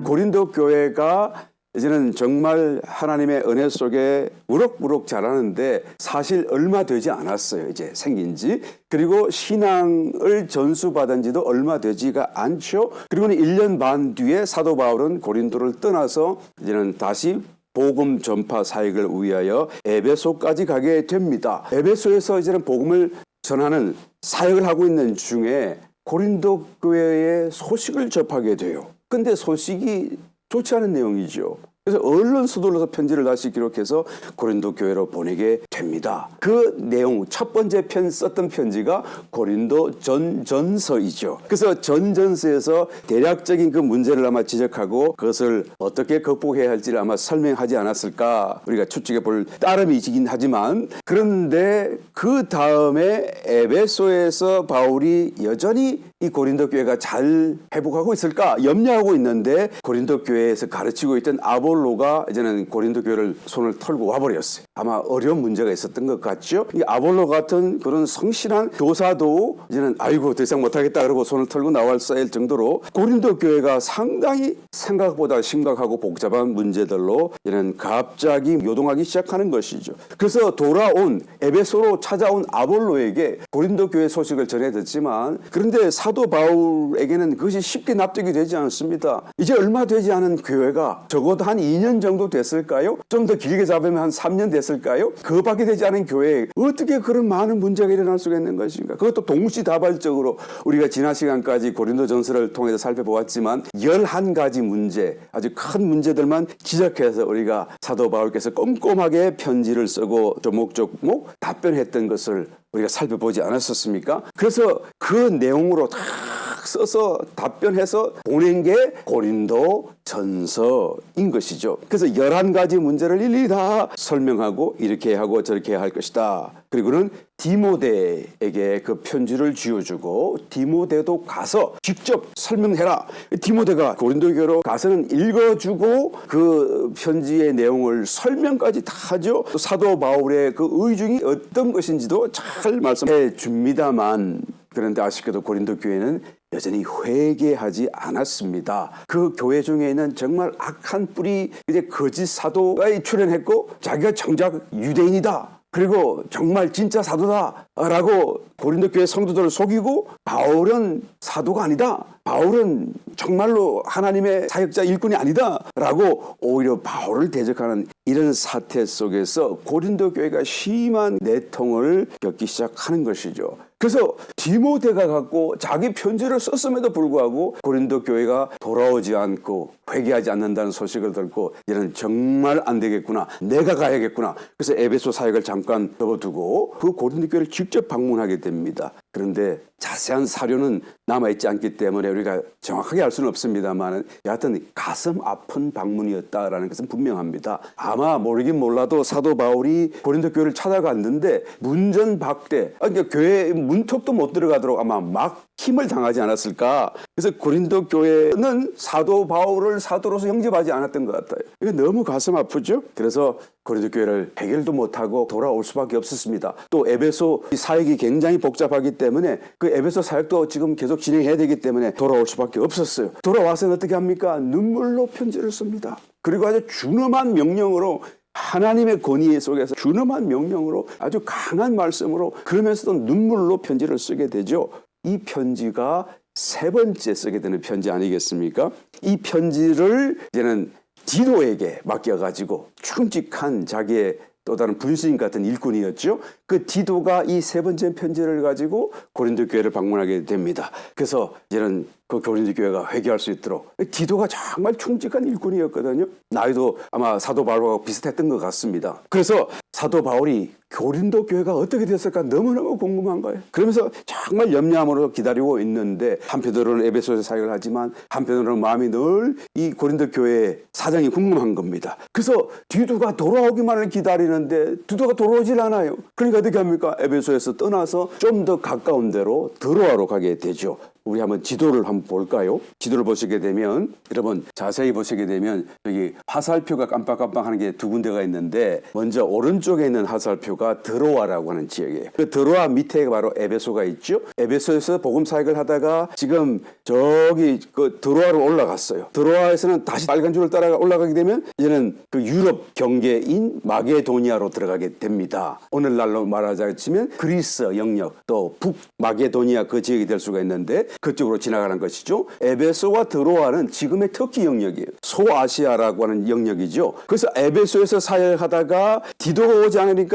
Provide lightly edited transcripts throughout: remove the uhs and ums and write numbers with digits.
고린도 교회가 이제는 정말 하나님의 은혜 속에 우럭우럭 자라는데 사실 얼마 되지 않았어요. 이제 생긴 지. 그리고 신앙을 전수받은 지도 얼마 되지가 않죠. 그리고는 1년 반 뒤에 사도 바울은 고린도를 떠나서 이제는 다시 복음 전파 사역을 위하여 에베소까지 가게 됩니다. 에베소에서 이제는 복음을 전하는 사역을 하고 있는 중에 고린도 교회의 소식을 접하게 돼요. 근데 소식이 좋지 않은 내용이죠. 그래서 얼른 서둘러서 편지를 다시 기록해서 고린도 교회로 보내게 됩니다. 그 내용 첫 번째 썼던 편지가 고린도 전전서이죠. 그래서 전전서에서 대략적인 그 문제를 아마 지적하고 그것을 어떻게 극복해야 할지를 아마 설명하지 않았을까 우리가 추측해 볼 따름이긴 하지만, 그런데 그 다음에 에베소에서 바울이 여전히 이 고린도 교회가 잘 회복하고 있을까 염려하고 있는데, 고린도 교회에서 가르치고 있던 아볼로가 이제는 고린도 교회를 손을 털고 와버렸어요. 아마 어려운 문제가 있었던 것 같죠. 이 아볼로 같은 그런 성실한 교사도 이제는 아이고 더 이상 못하겠다 그러고 손을 털고 나왔을 정도로 고린도 교회가 상당히 생각보다 심각하고 복잡한 문제들로 이제는 갑자기 요동하기 시작하는 것이죠. 그래서 돌아온 에베소로 찾아온 아볼로에게 고린도 교회 소식을 전해 듣지만, 그런데 사도 바울에게는 그것이 쉽게 납득이 되지 않습니다. 이제 얼마 되지 않은 교회가 적어도 한 2년 정도 됐을까요? 좀 더 길게 잡으면 한 3년 됐을까요? 그밖에 되지 않은 교회에 어떻게 그런 많은 문제가 일어날 수가 있는 것인가? 그것도 동시다발적으로 우리가 지난 시간까지 고린도전서를 통해서 살펴보았지만 11가지 문제, 아주 큰 문제들만 지적해서 우리가 사도 바울께서 꼼꼼하게 편지를 쓰고 조목조목 답변했던 것을 우리가 살펴보지 않았었습니까? 그래서 그 내용으로 다 써서 답변해서 보낸 게 고린도 전서인 것이죠. 그래서 11가지 문제를 일일이 다 설명하고 이렇게 하고 저렇게 할 것이다. 그리고는 디모데에게 그 편지를 쥐어주고 디모데도 가서 직접 설명해라. 디모데가 고린도 교회로 가서는 읽어주고 그 편지의 내용을 설명까지 다 하죠. 또 사도 바울의 그 의중이 어떤 것인지도 잘 말씀해 줍니다만, 그런데 아쉽게도 고린도 교회는 여전히 회개하지 않았습니다. 그 교회 중에 있는 정말 악한 뿌리 이제 거짓 사도가 출현했고, 자기가 정작 유대인이다, 그리고 정말 진짜 사도다라고 고린도 교회 성도들을 속이고, 바울은 사도가 아니다, 바울은 정말로 하나님의 사역자 일꾼이 아니다라고 오히려 바울을 대적하는 이런 사태 속에서 고린도 교회가 심한 내통을 겪기 시작하는 것이죠. 그래서 디모데가 갖고 자기 편지를 썼음에도 불구하고 고린도 교회가 돌아오지 않고 회개하지 않는다는 소식을 듣고, 이제는 정말 안 되겠구나, 내가 가야겠구나. 그래서 에베소 사역을 잠깐 접어두고 그 고린도 교회를 직접 방문하게 됩니다. 그런데 자세한 사료는 남아있지 않기 때문에 우리가 정확하게 알 수는 없습니다만, 여하튼 가슴 아픈 방문이었다라는 것은 분명합니다. 아마 모르긴 몰라도 사도 바울이 고린도 교회를 찾아갔는데 문전박대, 그러니까 교회 문턱도 못 들어가도록 아마 막힘을 당하지 않았을까. 그래서 고린도 교회는 사도 바울을 사도로서 영접하지 않았던 것 같아요. 이게 너무 가슴 아프죠. 그래서 고린도 교회를 해결도 못하고 돌아올 수밖에 없었습니다. 또 에베소 사역이 굉장히 복잡하기 때문에 그 에베소 사역도 지금 계속 진행해야 되기 때문에 돌아올 수밖에 없었어요. 돌아와서는 어떻게 합니까? 눈물로 편지를 씁니다. 그리고 아주 준엄한 명령으로, 하나님의 권위 속에서 준엄한 명령으로 아주 강한 말씀으로, 그러면서도 눈물로 편지를 쓰게 되죠. 이 편지가 3번째 쓰게 되는 편지 아니겠습니까? 이 편지를 이제는 디도에게 맡겨가지고, 충직한 자기의 또 다른 분신 같은 일꾼이었죠. 그 디도가 이 3번째 편지를 가지고 고린도 교회를 방문하게 됩니다. 그래서 이제는 그 고린도 교회가 회개할 수 있도록, 디도가 정말 충직한 일꾼이었거든요. 나이도 아마 사도 바울과 비슷했던 것 같습니다. 그래서 사도 바울이 고린도 교회가 어떻게 됐을까 너무너무 궁금한 거예요. 그러면서 정말 염려함으로 기다리고 있는데, 한편으로는 에베소에서 사역을 하지만 한편으로는 마음이 늘 이 고린도 교회의 사정이 궁금한 겁니다. 그래서 디도가 돌아오기만을 기다리는데 디도가 돌아오질 않아요. 그러니까 어떻게 합니까? 에베소에서 떠나서 좀 더 가까운 데로 드로아로 가게 되죠. 우리 한번 지도를 한번 볼까요? 지도를 보시게 되면 여러분 자세히 보시게 되면 여기 화살표가 깜빡깜빡하는 게 두 군데가 있는데 먼저 오른쪽에 있는 화살표가 드로아라고 하는 지역이에요. 그 드로아 밑에 바로 에베소가 있죠. 에베소에서 복음 사역을 하다가 지금 저기 그 드로아로 올라갔어요. 드로아에서는 다시 빨간 줄을 따라 올라가게 되면 이제는 그 유럽 경계인 마게도니아로 들어가게 됩니다. 오늘날로 말하자면 그리스 영역 또 북마게도니아 그 지역이 될 수가 있는데 그쪽으로 지나가는 것이죠. 에베소와 드로아는 지금의 터키 영역이에요. 소아시아라고 하는 영역이죠. 그래서 에베소에서 사역하다가 디도가 오지 않으니까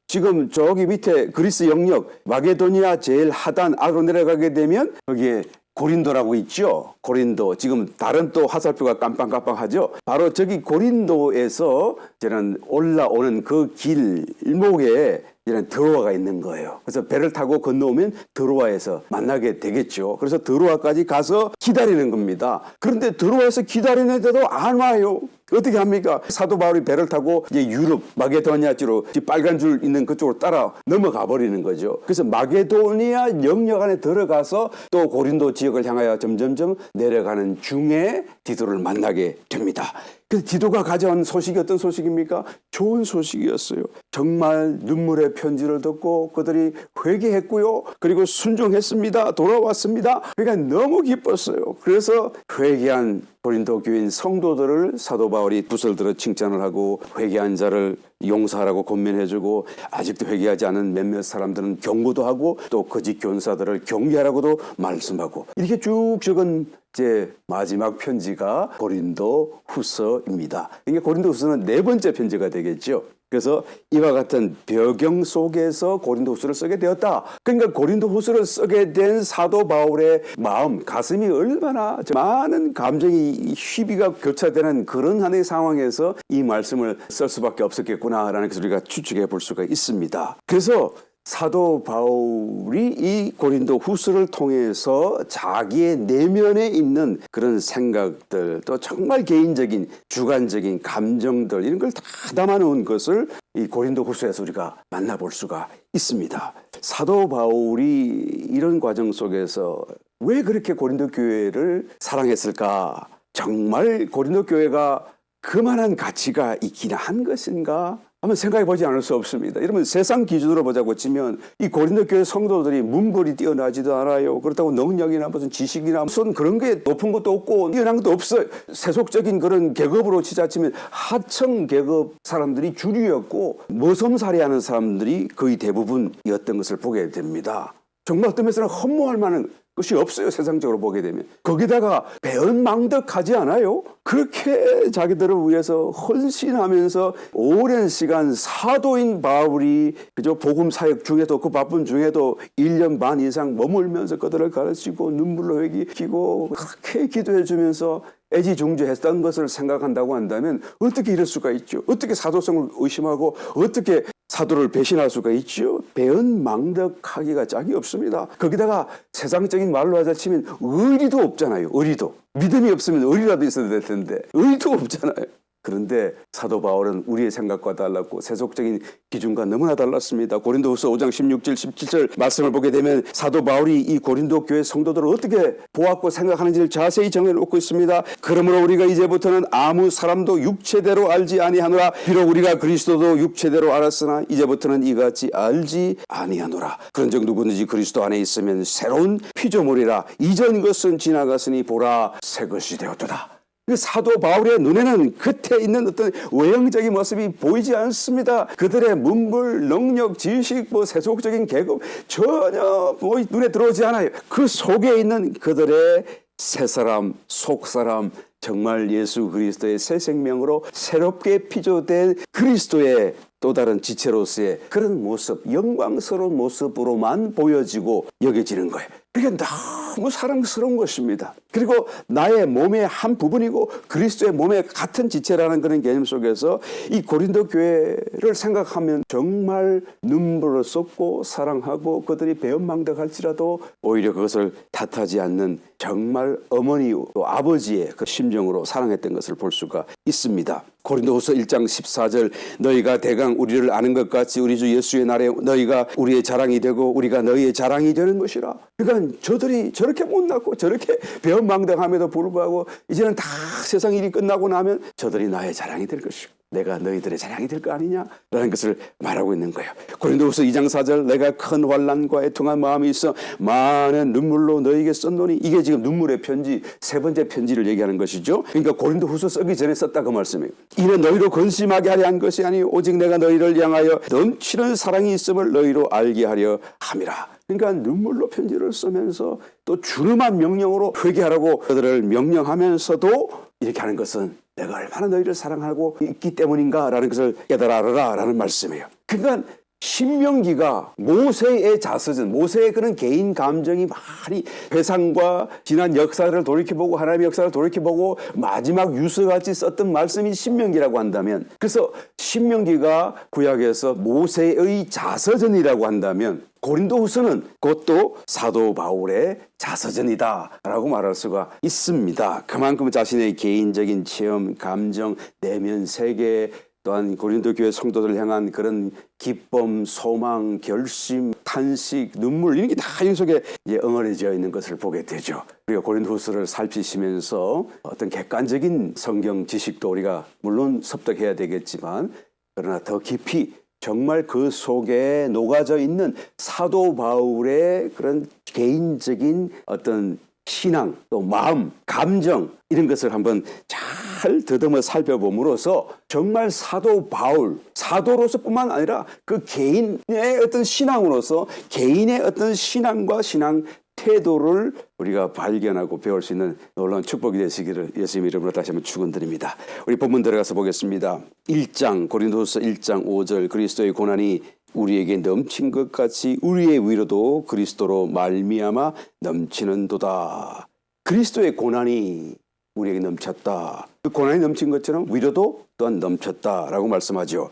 지금 저기 밑에 그리스 영역 마게도니아 제일 하단 아래로 내려가게 되면 거기에 고린도라고 있죠. 고린도. 지금 다른 또 화살표가 깜빡깜빡하죠. 바로 저기 고린도에서 저는 올라오는 그 길목에 이런 드로아가 있는 거예요. 그래서 배를 타고 건너오면 드로아에서 만나게 되겠죠. 그래서 드로아까지 가서 기다리는 겁니다. 그런데 드로아에서 기다리는데도 안 와요. 어떻게 합니까? 사도 바울이 배를 타고 이제 유럽 마게도니아 쪽으로 빨간 줄 있는 그쪽으로 따라 넘어가 버리는 거죠. 그래서 마게도니아 영역 안에 들어가서 또 고린도 지역을 향하여 점점점 내려가는 중에 디도를 만나게 됩니다. 그래서 디도가 가져온 소식이 어떤 소식입니까? 좋은 소식이었어요. 정말 눈물의 편지를 듣고 그들이 회개했고요. 그리고 순종했습니다. 돌아왔습니다. 그러니까 너무 기뻤어요. 그래서 회개한 고린도 교인 성도들을 사도 바울이 붓을 들어 칭찬을 하고 회개한 자를 용서하라고 권면해주고 아직도 회개하지 않은 몇몇 사람들은 경고도 하고 또 거짓 교사들을 경계하라고도 말씀하고 이렇게 쭉 적은 제 마지막 편지가 고린도 후서입니다. 이게 고린도 후서는 네 번째 편지가 되겠죠. 그래서 이와 같은 배경 속에서 고린도 후서를 쓰게 되었다. 그러니까 고린도 후서를 쓰게 된 사도 바울의 마음, 가슴이 얼마나 많은 감정이 희비가 교차되는 그런 하나의 상황에서 이 말씀을 쓸 수밖에 없었겠구나라는 것을 우리가 추측해 볼 수가 있습니다. 그래서 사도 바울이 이 고린도 후서를 통해서 자기의 내면에 있는 그런 생각들 또 정말 개인적인 주관적인 감정들 이런 걸 다 담아놓은 것을 이 고린도 후서에서 우리가 만나볼 수가 있습니다. 사도 바울이 이런 과정 속에서 왜 그렇게 고린도 교회를 사랑했을까? 정말 고린도 교회가 그만한 가치가 있긴 한 것인가? 한번 생각해 보지 않을 수 없습니다. 여러분 세상 기준으로 보자고 치면 이 고린도 교회 성도들이 문벌이 뛰어나지도 않아요. 그렇다고 능력이나 무슨 지식이나 무슨 그런 게 높은 것도 없고 뛰어난 것도 없어요. 세속적인 그런 계급으로 치자치면 하청 계급 사람들이 주류였고 머섬살이하는 사람들이 거의 대부분이었던 것을 보게 됩니다. 정말 어떤 면에서는 허무할 만한 것이 없어요. 세상적으로 보게 되면. 거기다가 배은망덕하지 않아요. 그렇게 자기들을 위해서 헌신하면서 오랜 시간 사도인 바울이 그저 복음 사역 중에도 그 바쁜 중에도 1년 반 이상 머물면서 그들을 가르치고 눈물로 회개키고 그렇게 기도해 주면서 애지중지했던 것을 생각한다고 한다면 어떻게 이럴 수가 있죠? 어떻게 사도성을 의심하고 어떻게 사도를 배신할 수가 있죠? 배은망덕하기가 짝이 없습니다. 거기다가 세상적인 말로 하자 치면 의리도 없잖아요. 의리도. 믿음이 없으면 의리라도 있어야 될 텐데 의리도 없잖아요. 그런데 사도 바울은 우리의 생각과 달랐고 세속적인 기준과 너무나 달랐습니다. 고린도후서 5장 16절 17절 말씀을 보게 되면 사도 바울이 이 고린도 교회 성도들을 어떻게 보았고 생각하는지를 자세히 정해놓고 있습니다. 그러므로 우리가 이제부터는 아무 사람도 육체대로 알지 아니하노라. 비록 우리가 그리스도도 육체대로 알았으나 이제부터는 이같이 알지 아니하노라. 그런즉 누구든지 그리스도 안에 있으면 새로운 피조물이라. 이전 것은 지나갔으니 보라 새 것이 되었도다. 사도 바울의 눈에는 겉에 있는 어떤 외형적인 모습이 보이지 않습니다. 그들의 문물, 능력, 지식, 세속적인 계급 전혀 눈에 들어오지 않아요. 그 속에 있는 그들의 새사람, 속사람, 정말 예수 그리스도의 새 생명으로 새롭게 피조된 그리스도의 또 다른 지체로서의 그런 모습, 영광스러운 모습으로만 보여지고 여겨지는 거예요. 그게 너무 사랑스러운 것입니다. 그리고 나의 몸의 한 부분이고 그리스도의 몸의 같은 지체라는 그런 개념 속에서 이 고린도 교회를 생각하면 정말 눈물을 쏟고 사랑하고 그들이 배은망덕할지라도 오히려 그것을 탓하지 않는 정말 어머니 또 아버지의 그 심정으로 사랑했던 것을 볼 수가 있습니다. 고린도후서 1장 14절 너희가 대강 우리를 아는 것 같이 우리 주 예수의 날에 너희가 우리의 자랑이 되고 우리가 너희의 자랑이 되는 것이라. 그러니까 저들이 저렇게 못났고 저렇게 배은망덕함에도 불구하고 이제는 다 세상 일이 끝나고 나면 저들이 나의 자랑이 될 것이고 내가 너희들의 자랑이 될 거 아니냐라는 것을 말하고 있는 거예요. 고린도후서 2장 4절 내가 큰 환난과 애통한 마음이 있어 많은 눈물로 너희에게 썼노니 이게 지금 눈물의 편지 세 번째 편지를 얘기하는 것이죠. 그러니까 고린도후서 쓰기 전에 썼다 그 말씀이에요. 이는 너희로 근심하게 하려 한 것이 아니 오직 내가 너희를 향하여 넘치는 사랑이 있음을 너희로 알게 하려 함이라. 그러니까 눈물로 편지를 쓰면서 또 준엄한 명령으로 회개하라고 그들을 명령하면서도 이렇게 하는 것은 내가 얼마나 너희를 사랑하고 있기 때문인가라는 것을 깨달아라 라는 말씀이에요. 그러니까 신명기가 모세의 자서전, 모세의 그런 개인 감정이 많이 회상과 지난 역사를 돌이켜보고 하나님의 역사를 돌이켜보고 마지막 유서같이 썼던 말씀이 신명기라고 한다면, 그래서 신명기가 구약에서 모세의 자서전이라고 한다면 고린도후서는 그것도 사도 바울의 자서전이다라고 말할 수가 있습니다. 그만큼 자신의 개인적인 체험, 감정, 내면 세계, 또한 고린도 교회 성도들 향한 그런 기쁨, 소망, 결심, 탄식, 눈물 이런 게 다 이 속에 엉어내져 있는 것을 보게 되죠. 우리가 고린도후서를 살피시면서 어떤 객관적인 성경 지식도 우리가 물론 습득해야 되겠지만 그러나 더 깊이 정말 그 속에 녹아져 있는 사도 바울의 그런 개인적인 어떤 신앙, 또 마음, 감정 이런 것을 한번 잘 더듬어 살펴봄으로써 정말 사도 바울, 사도로서뿐만 아니라 그 개인의 어떤 신앙으로서 개인의 어떤 신앙과 신앙 태도를 우리가 발견하고 배울 수 있는 놀라운 축복이 되시기를 예수님 이름으로 다시 한번 축원드립니다. 우리 본문 들어가서 보겠습니다. 1장 고린도후서 1장 5절 그리스도의 고난이 우리에게 넘친 것 같이 우리의 위로도 그리스도로 말미암아 넘치는도다. 그리스도의 고난이 우리에게 넘쳤다. 그 고난이 넘친 것처럼 위로도 또한 넘쳤다라고 말씀하죠.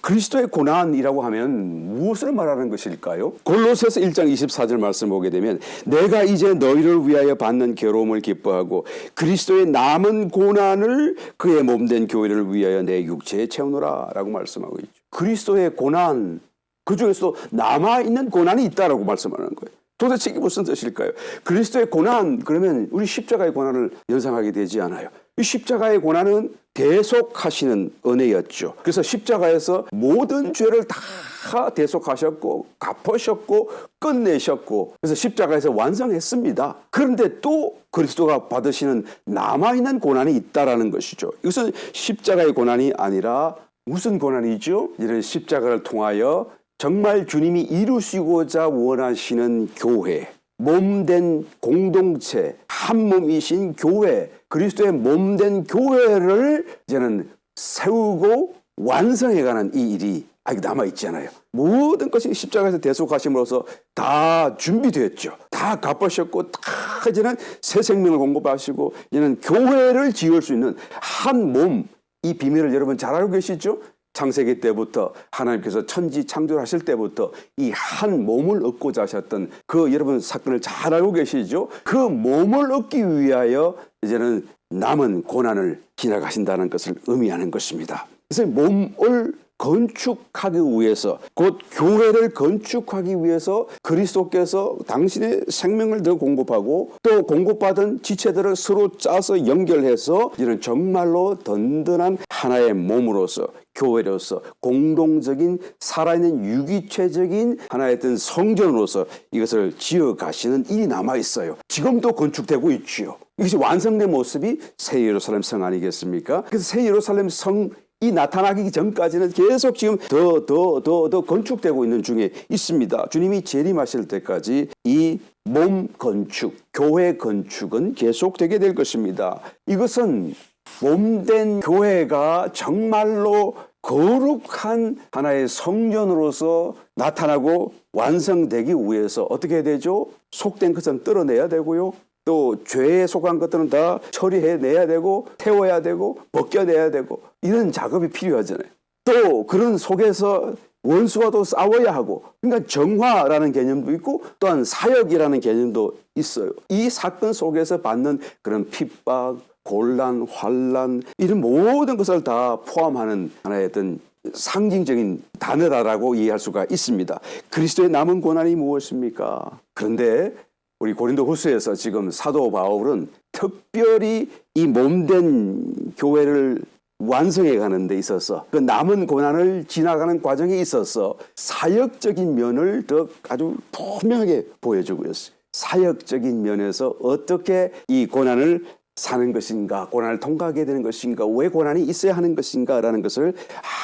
그리스도의 고난이라고 하면 무엇을 말하는 것일까요? 골로새서 1장 24절 말씀 보게 되면 내가 이제 너희를 위하여 받는 괴로움을 기뻐하고 그리스도의 남은 고난을 그의 몸된 교회를 위하여 내 육체에 채우노라 라고 말씀하고 있죠. 그리스도의 고난, 그 중에서도 남아있는 고난이 있다라고 말씀하는 거예요. 도대체 이게 무슨 뜻일까요? 그리스도의 고난, 그러면 우리 십자가의 고난을 연상하게 되지 않아요. 이 십자가의 고난은 대속하시는 은혜였죠. 그래서 십자가에서 모든 죄를 다 대속하셨고 갚으셨고 끝내셨고 그래서 십자가에서 완성했습니다. 그런데 또 그리스도가 받으시는 남아있는 고난이 있다라는 것이죠. 이것은 십자가의 고난이 아니라 무슨 고난이죠? 이런 십자가를 통하여 정말 주님이 이루시고자 원하시는 교회, 몸된 공동체, 한 몸이신 교회, 그리스도의 몸된 교회를 이제는 세우고 완성해가는 이 일이 아직 남아있잖아요. 모든 것이 십자가에서 대속하심으로써 다 준비되었죠. 다 갚으셨고 다 이제는 새 생명을 공급하시고 이제는 교회를 지을 수 있는 한 몸, 이 비밀을 여러분 잘 알고 계시죠? 창세기 때부터 하나님께서 천지 창조하실 때부터 이 한 몸을 얻고자 하셨던 그 여러분 사건을 잘 알고 계시죠? 그 몸을 얻기 위하여 이제는 남은 고난을 지나가신다는 것을 의미하는 것입니다. 그래서 몸을 건축하기 위해서 곧 교회를 건축하기 위해서 그리스도께서 당신의 생명을 더 공급하고 또 공급받은 지체들을 서로 짜서 연결해서 이런 정말로 든든한 하나의 몸으로서 교회로서 공동적인 살아있는 유기체적인 하나의 어떤 성전으로서 이것을 지어가시는 일이 남아있어요. 지금도 건축되고 있지요. 이것이 완성된 모습이 새 예루살렘 성 아니겠습니까? 그래서 새 예루살렘 성 이 나타나기 전까지는 계속 지금 더 건축되고 있는 중에 있습니다. 주님이 재림하실 때까지 이 몸 건축, 교회 건축은 계속되게 될 것입니다. 이것은 몸된 교회가 정말로 거룩한 하나의 성전으로서 나타나고 완성되기 위해서 어떻게 해야 되죠? 속된 것은 뜯어내야 되고요. 또 죄에 속한 것들은 다 처리해내야 되고 태워야 되고 벗겨내야 되고 이런 작업이 필요하잖아요. 또 그런 속에서 원수와도 싸워야 하고, 그러니까 정화라는 개념도 있고 또한 사역이라는 개념도 있어요. 이 사건 속에서 받는 그런 핍박, 곤란, 환란 이런 모든 것을 다 포함하는 하나의 어떤 상징적인 단어다라고 이해할 수가 있습니다. 그리스도의 남은 고난이 무엇입니까? 그런데 우리 고린도후서에서 지금 사도 바울은 특별히 이 몸된 교회를 완성해 가는 데 있어서 그 남은 고난을 지나가는 과정에 있어서 사역적인 면을 더 아주 분명하게 보여주고 있어요. 사역적인 면에서 어떻게 이 고난을 사는 것인가, 고난을 통과하게 되는 것인가, 왜 고난이 있어야 하는 것인가라는 것을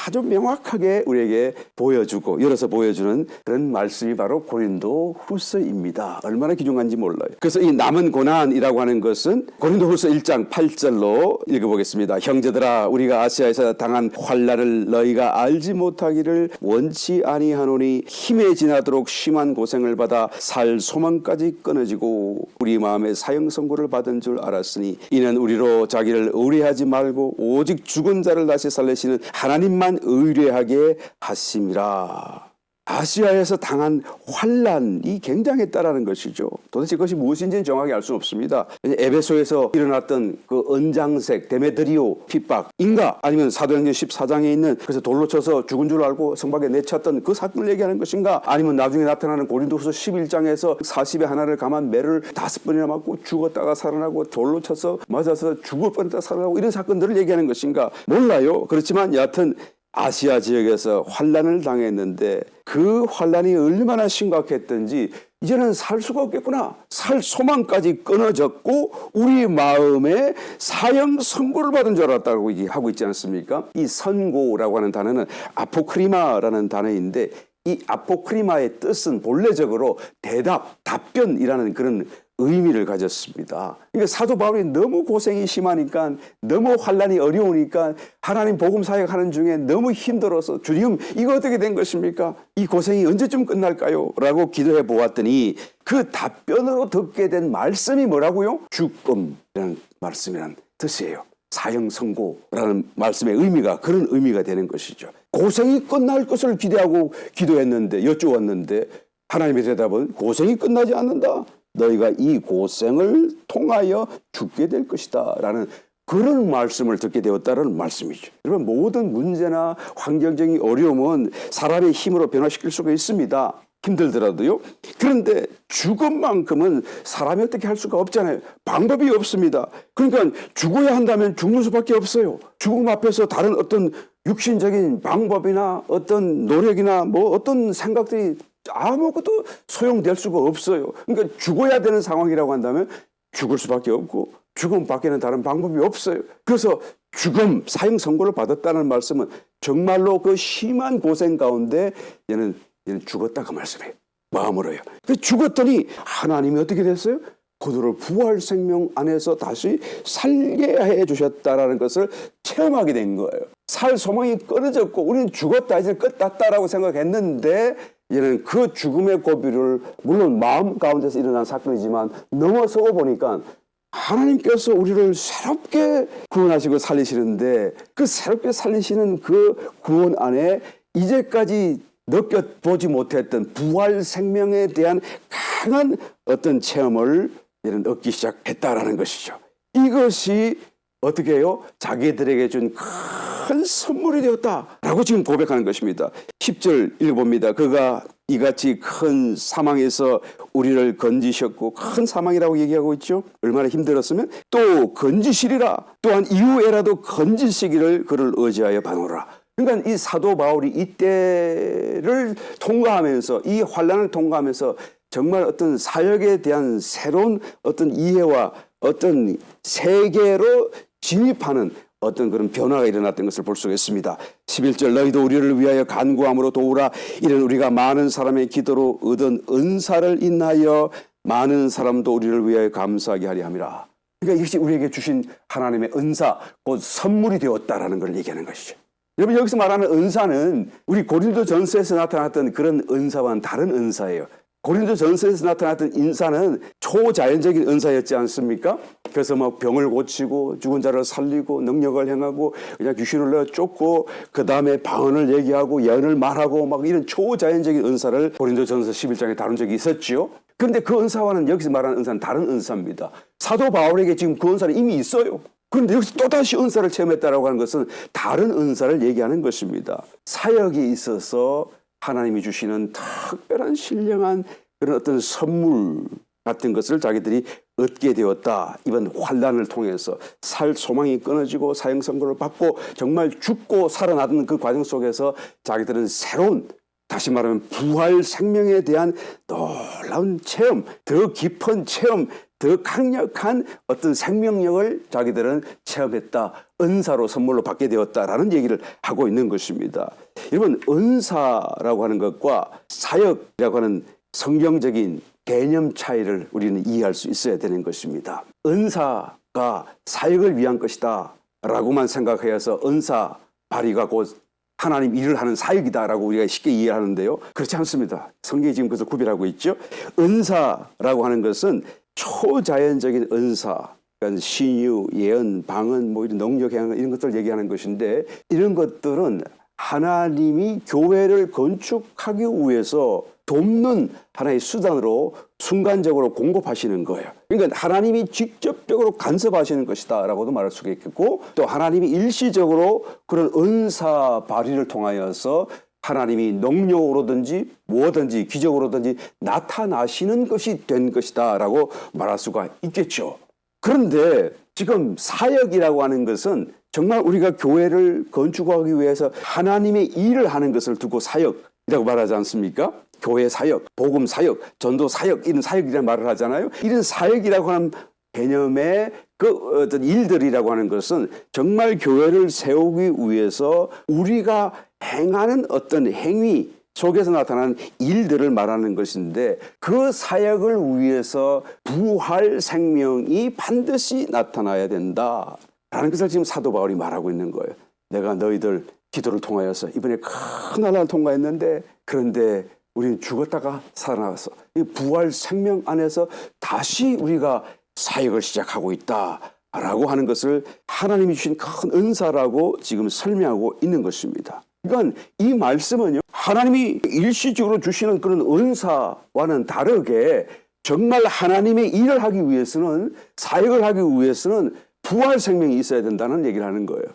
아주 명확하게 우리에게 보여주고 열어서 보여주는 그런 말씀이 바로 고린도 후서입니다. 얼마나 귀중한지 몰라요. 그래서 이 남은 고난이라고 하는 것은 고린도 후서 1장 8절로 읽어보겠습니다. 형제들아, 우리가 아시아에서 당한 환난을 너희가 알지 못하기를 원치 아니하노니 힘에 지나도록 심한 고생을 받아 살 소망까지 끊어지고 우리 마음에 사형 선고를 받은 줄 알았으니 이는 우리로 자기를 의뢰하지 말고 오직 죽은 자를 다시 살리시는 하나님만 의뢰하게 하심이라. 아시아에서 당한 환난이 굉장했다라는 것이죠. 도대체 그것이 무엇인지는 정확히 알 수는 없습니다. 에베소에서 일어났던 그 은장색 데메드리오 핍박인가, 아니면 사도행전 14장에 있는 그래서 돌로 쳐서 죽은 줄 알고 성박에 내쳤던 그 사건을 얘기하는 것인가, 아니면 나중에 나타나는 고린도후서 11장에서 40에 하나를 감한 매를 5번이나 맞고 죽었다가 살아나고 돌로 쳐서 맞아서 죽을 뻔했다가 살아나고 이런 사건들을 얘기하는 것인가 몰라요. 그렇지만 여하튼 아시아 지역에서 환난을 당했는데 그 환난이 얼마나 심각했던지 이제는 살 수가 없겠구나, 살 소망까지 끊어졌고 우리 마음에 사형 선고를 받은 줄 알았다고 하고 있지 않습니까? 이 선고라고 하는 단어는 아포크리마라는 단어인데 이 아포크리마의 뜻은 본래적으로 대답, 답변이라는 그런 의미를 가졌습니다. 그러니까 사도 바울이 너무 고생이 심하니까, 너무 환난이 어려우니까, 하나님 복음 사역하는 중에 너무 힘들어서 주님 이거 어떻게 된 것입니까? 이 고생이 언제쯤 끝날까요? 라고 기도해 보았더니 그 답변으로 듣게 된 말씀이 뭐라고요? 죽음이라는 말씀이란 뜻이에요. 사형 선고라는 말씀의 의미가 그런 의미가 되는 것이죠. 고생이 끝날 것을 기대하고 기도했는데, 여쭈었는데 하나님의 대답은 고생이 끝나지 않는다. 너희가 이 고생을 통하여 죽게 될 것이다 라는 그런 말씀을 듣게 되었다는 말씀이죠. 여러분, 모든 문제나 환경적인 어려움은 사람의 힘으로 변화시킬 수가 있습니다. 힘들더라도요. 그런데 죽음만큼은 사람이 어떻게 할 수가 없잖아요. 방법이 없습니다. 그러니까 죽어야 한다면 죽는 수밖에 없어요. 죽음 앞에서 다른 어떤 육신적인 방법이나 어떤 노력이나 뭐 어떤 생각들이 아무것도 소용될 수가 없어요. 그러니까 죽어야 되는 상황이라고 한다면 죽을 수밖에 없고 죽음 밖에는 다른 방법이 없어요. 그래서 죽음, 사형 선고를 받았다는 말씀은 정말로 그 심한 고생 가운데 얘는 죽었다 그 말씀이에요. 마음으로요. 죽었더니 하나님이 어떻게 됐어요? 그들을 부활 생명 안에서 다시 살게 해 주셨다라는 것을 체험하게 된 거예요. 살 소망이 끊어졌고 우리는 죽었다, 이제 끝났다라고 생각했는데 얘는 그 죽음의 고비를 물론 마음 가운데서 일어난 사건이지만 넘어서고 보니까 하나님께서 우리를 새롭게 구원하시고 살리시는데 그 새롭게 살리시는 그 구원 안에 이제까지 느껴보지 못했던 부활 생명에 대한 강한 어떤 체험을 얘는 얻기 시작했다라는 것이죠. 이것이 어떻게 해요? 자기들에게 준 큰 선물이 되었다라고 지금 고백하는 것입니다. 10절 읽어봅니다. 그가 이같이 큰 사망에서 우리를 건지셨고, 큰 사망이라고 얘기하고 있죠. 얼마나 힘들었으면 또 건지시리라. 또한 이후에라도 건지시기를 그를 의지하여 바노라. 그러니까 이 사도 바울이 이때를 통과하면서, 이 환난을 통과하면서 정말 어떤 사역에 대한 새로운 어떤 이해와 어떤 세계로 진입하는 어떤 그런 변화가 일어났던 것을 볼 수가 있습니다. 11절 너희도 우리를 위하여 간구함으로 도우라. 이는 우리가 많은 사람의 기도로 얻은 은사를 인하여 많은 사람도 우리를 위하여 감사하게 하려 함이라. 그러니까 이것이 우리에게 주신 하나님의 은사, 곧 선물이 되었다라는 걸 얘기하는 것이죠. 여러분, 여기서 말하는 은사는 우리 고린도 전서에서 나타났던 그런 은사와는 다른 은사예요. 고린도전서에서 나타났던 인사는 초자연적인 은사였지 않습니까? 그래서 뭐 병을 고치고 죽은 자를 살리고 능력을 행하고 그냥 귀신을 내어 쫓고 그 다음에 방언을 얘기하고 예언을 말하고 막 이런 초자연적인 은사를 고린도전서 11장에 다룬 적이 있었죠. 그런데 그 은사와는 여기서 말하는 은사는 다른 은사입니다. 사도 바울에게 지금 그 은사는 이미 있어요. 그런데 여기서 또다시 은사를 체험했다라고 하는 것은 다른 은사를 얘기하는 것입니다. 사역에 있어서 하나님이 주시는 특별한 신령한 그런 어떤 선물 같은 것을 자기들이 얻게 되었다. 이번 환난을 통해서 살 소망이 끊어지고 사형 선고를 받고 정말 죽고 살아나는 그 과정 속에서 자기들은 새로운, 다시 말하면 부활 생명에 대한 놀라운 체험, 더 깊은 체험, 더 강력한 어떤 생명력을 자기들은 체험했다. 은사로 선물로 받게 되었다라는 얘기를 하고 있는 것입니다. 여러분, 은사라고 하는 것과 사역이라고 하는 성경적인 개념 차이를 우리는 이해할 수 있어야 되는 것입니다. 은사가 사역을 위한 것이다 라고만 생각해서 은사 발휘가 곧 하나님 일을 하는 사역이다라고 우리가 쉽게 이해하는데요. 그렇지 않습니다. 성경이 지금 그것을 구별하고 있죠. 은사라고 하는 것은 초자연적인 은사, 그러니까 신유, 예언, 방언, 뭐 이런 능력, 행한 이런 것들을 얘기하는 것인데, 이런 것들은 하나님이 교회를 건축하기 위해서 돕는 하나의 수단으로 순간적으로 공급하시는 거예요. 그러니까 하나님이 직접적으로 간섭하시는 것이다 라고도 말할 수가 있겠고, 또 하나님이 일시적으로 그런 은사 발휘를 통하여서 하나님이 능력으로든지 뭐든지 기적으로든지 나타나시는 것이 된 것이다 라고 말할 수가 있겠죠. 그런데 지금 사역이라고 하는 것은 정말 우리가 교회를 건축하기 위해서 하나님의 일을 하는 것을 두고 사역이라고 말하지 않습니까? 교회 사역, 복음 사역, 전도 사역, 이런 사역이라는 말을 하잖아요. 이런 사역이라고 하는 개념의 그 어떤 일들이라고 하는 것은 정말 교회를 세우기 위해서 우리가 행하는 어떤 행위 속에서 나타나는 일들을 말하는 것인데, 그 사역을 위해서 부활 생명이 반드시 나타나야 된다라는 것을 지금 사도 바울이 말하고 있는 거예요. 내가 너희들 기도를 통하여서 이번에 큰 나라를 통과했는데, 그런데 우리는 죽었다가 살아나서 이 부활 생명 안에서 다시 우리가 사역을 시작하고 있다라고 하는 것을 하나님이 주신 큰 은사라고 지금 설명하고 있는 것입니다. 그러니까 이 말씀은요, 하나님이 일시적으로 주시는 그런 은사와는 다르게 정말 하나님의 일을 하기 위해서는, 사역을 하기 위해서는 부활 생명이 있어야 된다는 얘기를 하는 거예요.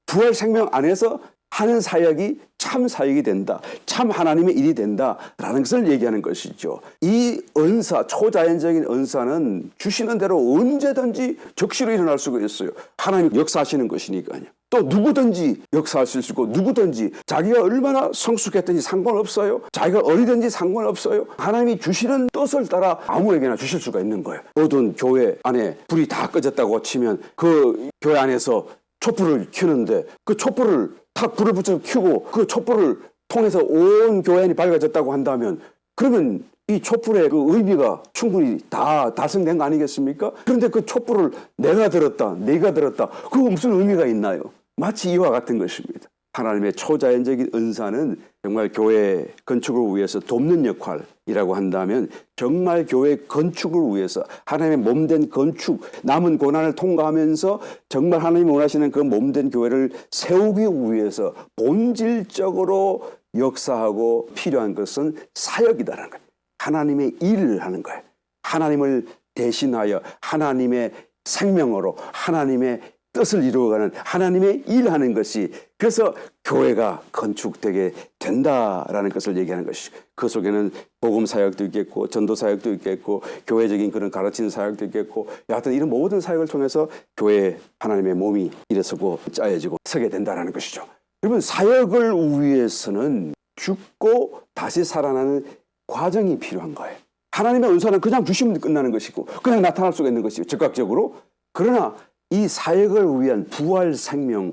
부활 생명 안에서 하는 사역이 참 사역이 된다, 참 하나님의 일이 된다라는 것을 얘기하는 것이죠. 이 은사, 초자연적인 은사는 주시는 대로 언제든지 적시로 일어날 수가 있어요. 하나님 역사하시는 것이니까요. 또 누구든지 역사할 수 있고, 누구든지 자기가 얼마나 성숙했든지 상관없어요. 자기가 어리든지 상관없어요. 하나님이 주시는 뜻을 따라 아무에게나 주실 수가 있는 거예요. 어두운 교회 안에 불이 다 꺼졌다고 치면 그 교회 안에서 촛불을 켜는데, 그 촛불을 탁 불을 붙여 켜고 그 촛불을 통해서 온 교회안이 밝아졌다고 한다면, 그러면 이 촛불의 그 의미가 충분히 다 달성된 거 아니겠습니까? 그런데 그 촛불을 내가 들었다, 네가 들었다, 그거 무슨 의미가 있나요? 마치 이와 같은 것입니다. 하나님의 초자연적인 은사는 정말 교회 건축을 위해서 돕는 역할이라고 한다면, 정말 교회 건축을 위해서 하나님의 몸된 건축, 남은 고난을 통과하면서 정말 하나님이 원하시는 그 몸된 교회를 세우기 위해서 본질적으로 역사하고 필요한 것은 사역이다라는 거예요. 하나님의 일을 하는 거예요. 하나님을 대신하여 하나님의 생명으로 하나님의 뜻을 이루어가는 하나님의 일하는 것이, 그래서 교회가 건축되게 된다라는 것을 얘기하는 것이죠. 그 속에는 복음 사역도 있겠고, 전도 사역도 있겠고, 교회적인 그런 가르치는 사역도 있겠고, 여하튼 이런 모든 사역을 통해서 교회 하나님의 몸이 일어서고 짜여지고 서게 된다라는 것이죠. 여러분, 사역을 위해서는 죽고 다시 살아나는 과정이 필요한 거예요. 하나님의 은사는 그냥 주시면 끝나는 것이고, 그냥 나타날 수가 있는 것이고, 즉각적으로. 그러나 이 사역을 위한 부활 생명의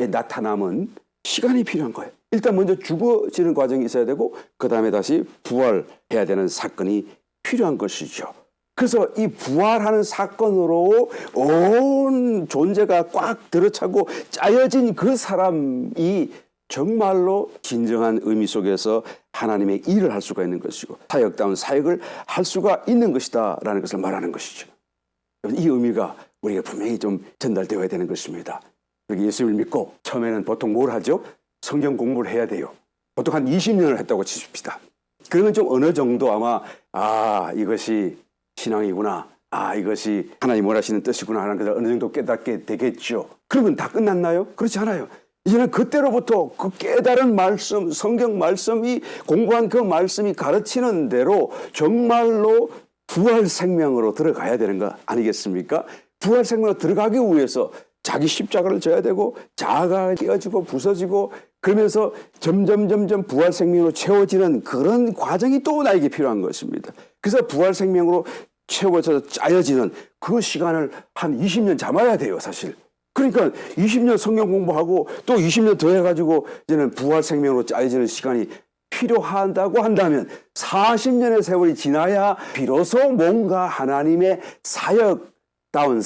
나타남은 시간이 필요한 거예요. 일단 먼저 죽어지는 과정이 있어야 되고, 그 다음에 다시 부활해야 되는 사건이 필요한 것이죠. 그래서 이 부활하는 사건으로 온 존재가 꽉 들어차고 짜여진 그 사람이 정말로 진정한 의미 속에서 하나님의 일을 할 수가 있는 것이고 사역다운 사역을 할 수가 있는 것이다 라는 것을 말하는 것이죠. 이 의미가 우리가 분명히 좀 전달되어야 되는 것입니다. 그리고 예수님을 믿고 처음에는 보통 뭘 하죠? 성경 공부를 해야 돼요. 보통 한 20년을 했다고 치십시다. 그러면 좀 어느 정도 아마 이것이 신앙이구나, 이것이 하나님 원하시는 뜻이구나 하는 것을 어느 정도 깨닫게 되겠죠. 그러면 다 끝났나요? 그렇지 않아요. 이제는 그때로부터 그 깨달은 말씀, 성경 말씀이 공부한 그 말씀이 가르치는 대로 정말로 부활 생명으로 들어가야 되는 거 아니겠습니까? 부활 생명으로 들어가기 위해서 자기 십자가를 져야 되고 자아가 깨어지고 부서지고 그러면서 점점 부활 생명으로 채워지는 그런 과정이 또 나에게 필요한 것입니다. 그래서 부활 생명으로 채워져서 짜여지는 그 시간을 한 20년 잡아야 돼요, 사실. 그러니까 20년 성경 공부하고 또 20년 더 해가지고 이제는 부활 생명으로 짜여지는 시간이 필요하다고 한다면 40년의 세월이 지나야 비로소 뭔가 하나님의 사역다운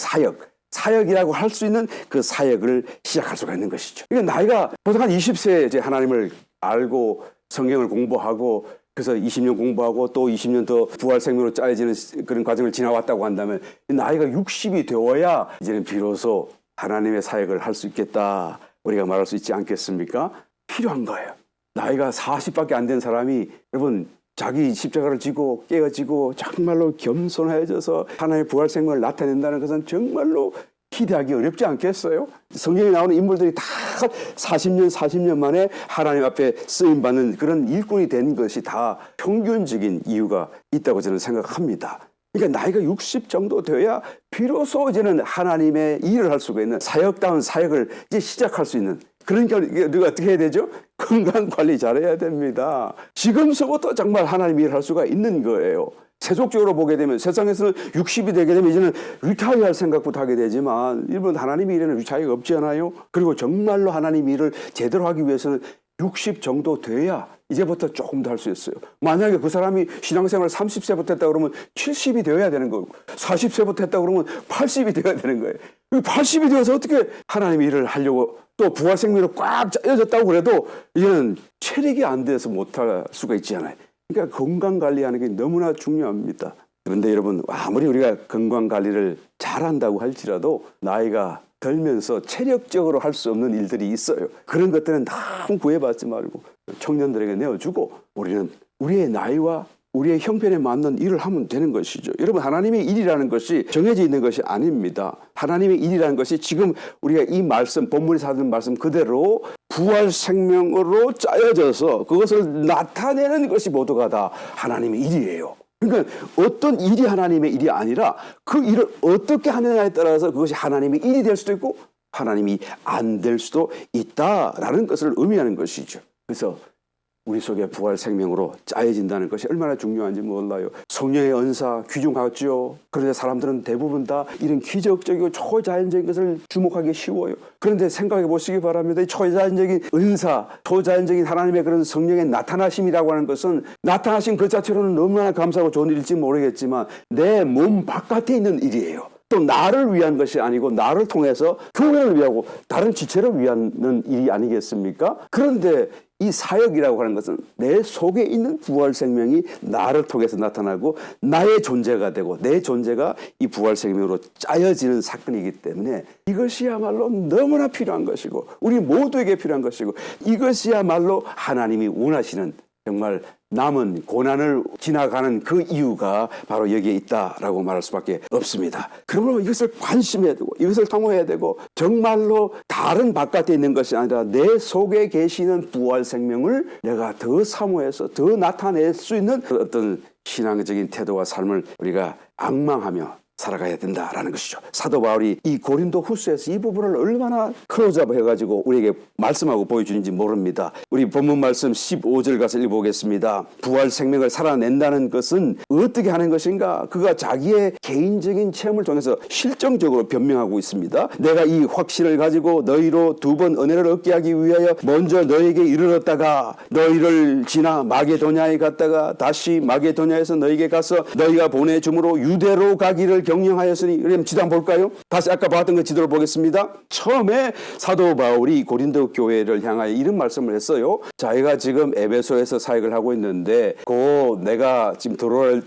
사역이라고 할 수 있는 그 사역을 시작할 수가 있는 것이죠. 그러니까 나이가 보통 한 20세에 이제 하나님을 알고 성경을 공부하고 그래서 20년 공부하고 또 20년 더 부활 생명으로 짜여지는 그런 과정을 지나왔다고 한다면 나이가 60이 되어야 이제는 비로소 하나님의 사역을 할 수 있겠다 우리가 말할 수 있지 않겠습니까? 필요한 거예요. 나이가 40밖에 안 된 사람이 여러분 자기 십자가를 지고 깨어지고 정말로 겸손해져서 하나님의 부활 생명을 나타낸다는 것은 정말로 기대하기 어렵지 않겠어요? 성경에 나오는 인물들이 다 40년 만에 하나님 앞에 쓰임받는 그런 일꾼이 된 것이 다 평균적인 이유가 있다고 저는 생각합니다. 그러니까 나이가 60 정도 되어야 비로소 이제는 하나님의 일을 할 수가 있는 사역다운 사역을 이제 시작할 수 있는 그러니까 우리가 어떻게 해야 되죠? 건강 관리 잘해야 됩니다. 지금서부터 정말 하나님 일을 할 수가 있는 거예요. 세속적으로 보게 되면 세상에서는 60이 되게 되면 이제는 리타이어할 생각부터 하게 되지만 일본 하나님 일에는 리타이어가 없지 않아요? 그리고 정말로 하나님 일을 제대로 하기 위해서는 60 정도 돼야 이제부터 조금 더 할 수 있어요. 만약에 그 사람이 신앙생활을 30세부터 했다 그러면 70이 되어야 되는 거고 40세부터 했다 그러면 80이 되어야 되는 거예요. 80이 되어서 어떻게 하나님 일을 하려고 또 부활 생명으로 꽉 짜여졌다고 그래도 이제는 체력이 안 돼서 못할 수가 있지 않아요. 그러니까 건강 관리하는 게 너무나 중요합니다. 그런데 여러분 아무리 우리가 건강 관리를 잘한다고 할지라도 나이가 들면서 체력적으로 할 수 없는 일들이 있어요. 그런 것들은 너무 구애받지 말고 청년들에게 내어주고 우리는 우리의 나이와 우리의 형편에 맞는 일을 하면 되는 것이죠. 여러분 하나님의 일이라는 것이 정해져 있는 것이 아닙니다. 하나님의 일이라는 것이 지금 우리가 이 말씀 본문에서 하는 말씀 그대로 부활 생명으로 짜여져서 그것을 나타내는 것이 모두가 다 하나님의 일이에요. 그러니까 어떤 일이 하나님의 일이 아니라 그 일을 어떻게 하느냐에 따라서 그것이 하나님의 일이 될 수도 있고 하나님이 안 될 수도 있다라는 것을 의미하는 것이죠. 그래서 우리 속에 부활 생명으로 짜여진다는 것이 얼마나 중요한지 몰라요. 성령의 은사 귀중하죠. 그런데 사람들은 대부분 다 이런 기적적이고 초자연적인 것을 주목하기 쉬워요. 그런데 생각해 보시기 바랍니다. 이 초자연적인 은사, 초자연적인 하나님의 그런 성령의 나타나심이라고 하는 것은 나타나신 그 자체로는 너무나 감사하고 좋은 일일지 모르겠지만 내 몸 바깥에 있는 일이에요. 또 나를 위한 것이 아니고 나를 통해서 교회를 위하고 다른 지체를 위한 일이 아니겠습니까? 그런데 이 사역이라고 하는 것은 내 속에 있는 부활 생명이 나를 통해서 나타나고 나의 존재가 되고 내 존재가 이 부활 생명으로 짜여지는 사건이기 때문에 이것이야말로 너무나 필요한 것이고 우리 모두에게 필요한 것이고 이것이야말로 하나님이 원하시는 정말 남은 고난을 지나가는 그 이유가 바로 여기에 있다라고 말할 수밖에 없습니다. 그러므로 이것을 관심해야 되고 이것을 사모해야 되고 정말로 다른 바깥에 있는 것이 아니라 내 속에 계시는 부활 생명을 내가 더 사모해서 더 나타낼 수 있는 어떤 신앙적인 태도와 삶을 우리가 앙망하며 살아가야 된다라는 것이죠. 사도 바울이 이 고린도 후서에서 이 부분을 얼마나 클로즈업 해가지고 우리에게 말씀하고 보여주는지 모릅니다. 우리 본문 말씀 15절 가서 읽어보겠습니다. 부활 생명을 살아낸다는 것은 어떻게 하는 것인가? 그가 자기의 개인적인 체험을 통해서 실정적으로 변명하고 있습니다. 내가 이 확신을 가지고 너희로 두 번 은혜를 얻게 하기 위하여 먼저 너에게 이르렀다가 너희를 지나 마게도냐에 갔다가 다시 마게도냐에서 너에게 가서 너희가 보내줌으로 유대로 가기를 경영하였으니. 그럼 지도 한번 볼까요? 다시 아까 봤던 그 지도를 보겠습니다. 처음에 사도 바울이 고린도 교회를 향하여 이런 말씀을 했어요. 자기가 지금 에베소에서 사역을 하고 있는데 곧 내가 지금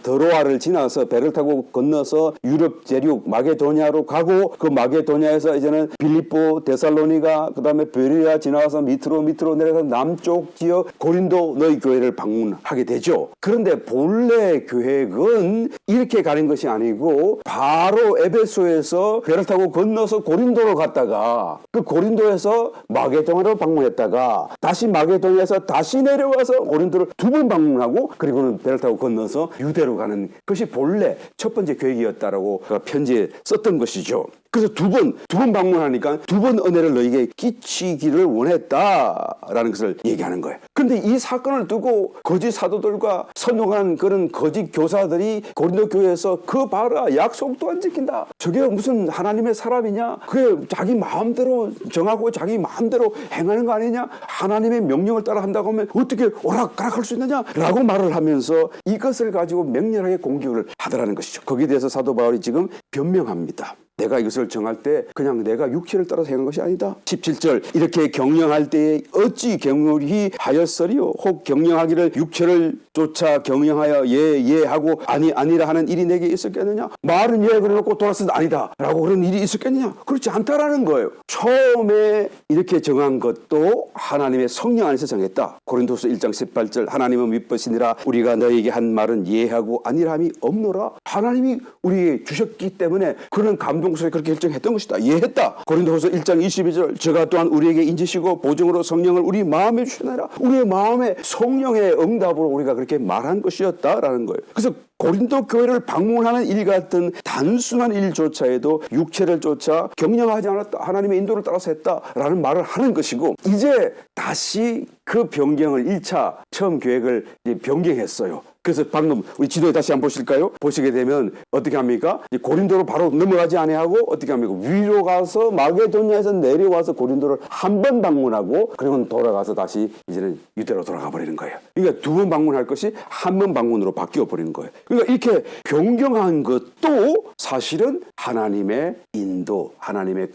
드로아를 지나서 배를 타고 건너서 유럽 대륙 마게도냐로 가고 그 마게도냐에서 이제는 빌립보, 데살로니가, 그다음에 베레아 지나가서 밑으로 내려가서 남쪽 지역 고린도 너희 교회를 방문하게 되죠. 그런데 본래 계획은 이렇게 가는 것이 아니고 바로 에베소에서 배를 타고 건너서 고린도로 갔다가 그 고린도에서 마게도냐로 방문했다가 다시 마게도냐에서 다시 내려와서 고린도를 두 번 방문하고 그리고는 배를 타고 건너서 유대로 가는 것이 본래 첫 번째 계획이었다라고 편지에 썼던 것이죠. 그래서 두 번 방문하니까 두 번 은혜를 너에게 끼치기를 원했다라는 것을 얘기하는 거예요. 그런데 이 사건을 두고 거짓 사도들과 선동한 그런 거짓 교사들이 고린도 교회에서 그 봐라 약속도 안 지킨다. 저게 무슨 하나님의 사람이냐? 그게 자기 마음대로 정하고 자기 마음대로 행하는 거 아니냐? 하나님의 명령을 따라 한다고 하면 어떻게 오락가락할 수 있느냐? 라고 말을 하면서 이것을 가지고 맹렬하게 공격을 하더라는 것이죠. 거기에 대해서 사도 바울이 지금 변명합니다. 내가 이것을 정할 때 그냥 내가 육체를 따라서 행한 것이 아니다. 17절 이렇게 경영할 때에 어찌 경홀히 하였으리요. 혹 경영하기를 육체를 쫓아 경영하여 예 하고 아니라 하는 일이 내게 있었겠느냐. 말은 예 그래놓고 돌아서서 아니다 라고 그런 일이 있었겠느냐. 그렇지 않다라는 거예요. 처음에 이렇게 정한 것도 하나님의 성령 안에서 정했다. 고린도서 1장 18절 하나님은 믿으시니라 우리가 너에게 한 말은 예하고 아니라함이 없노라. 하나님이 우리에게 주셨기 때문에 그런 감동 속에 그렇게 결정했던 것이다. 이해했다. 고린도후서 1장 22절 저가 또한 우리에게 인지시고 보증으로 성령을 우리 마음에 주시나라. 우리의 마음에 성령의 응답으로 우리가 그렇게 말한 것이었다라는 거예요. 그래서 고린도 교회를 방문하는 일 같은 단순한 일조차에도 육체를 쫓아 경영하지 않았다. 하나님의 인도를 따라서 했다라는 말을 하는 것이고 이제 다시 그 변경을 1차 처음 계획을 변경했어요. 그래서 방금 우리 지도에 다시 한번 보실까요? 보시게 되면 어떻게 합니까? 고린도로 바로 넘어가지 아니하고 어떻게 합니까? 위로 가서 마게도냐에서 내려와서 고린도를 한 번 방문하고 그리고 돌아가서 다시 이제는 유대로 돌아가 버리는 거예요. 그러니까 두 번 방문할 것이 한 번 방문으로 바뀌어 버리는 거예요. 그러니까 이렇게 변경한 것도 사실은 하나님의 인도, 하나님의